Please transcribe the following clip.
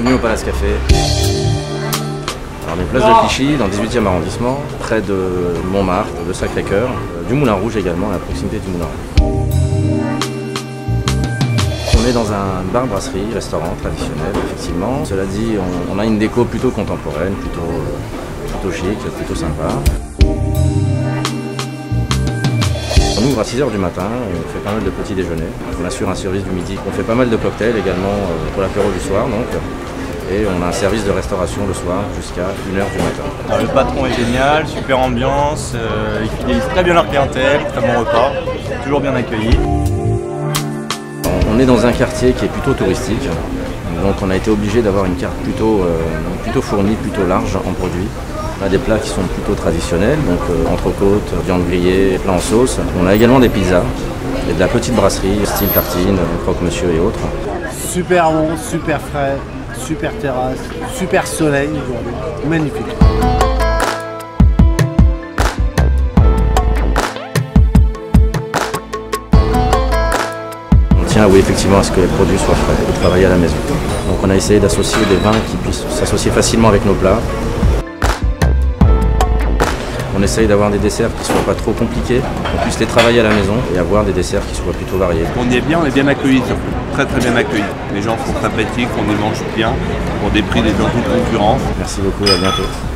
Bienvenue au Palace Café. Alors, on est place de Clichy, dans le 18e arrondissement, près de Montmartre, de Sacré-Cœur, du Moulin Rouge également, à la proximité du Moulin Rouge. On est dans un bar-brasserie, restaurant traditionnel, effectivement. Cela dit, on a une déco plutôt contemporaine, plutôt chic, plutôt sympa. On ouvre à 6 h du matin, on fait pas mal de petits déjeuners. On assure un service du midi. On fait pas mal de cocktails également pour l'apéro du soir, donc. Et on a un service de restauration le soir jusqu'à 1 h du matin. Alors, le patron est génial, super ambiance, ils fidélisent très bien leur clientèle, très bon repas, toujours bien accueillis. On est dans un quartier qui est plutôt touristique, donc on a été obligé d'avoir une carte plutôt fournie, plutôt large en produits. On a des plats qui sont plutôt traditionnels, donc entrecôte, viande grillée, plat en sauce. On a également des pizzas et de la petite brasserie, style tartine, croque-monsieur et autres. Super bon, super frais, super terrasse, super soleil aujourd'hui, magnifique. On tient, oui, effectivement, à ce que les produits soient frais et travailler à la maison. Donc on a essayé d'associer des vins qui puissent s'associer facilement avec nos plats. On essaye d'avoir des desserts qui ne soient pas trop compliqués, qu'on puisse les travailler à la maison et avoir des desserts qui soient plutôt variés. On y est bien, on est bien accueillis surtout, très très bien accueillis. Les gens sont sympathiques, on y mange bien, pour des prix des gens de concurrence. Merci beaucoup, à bientôt.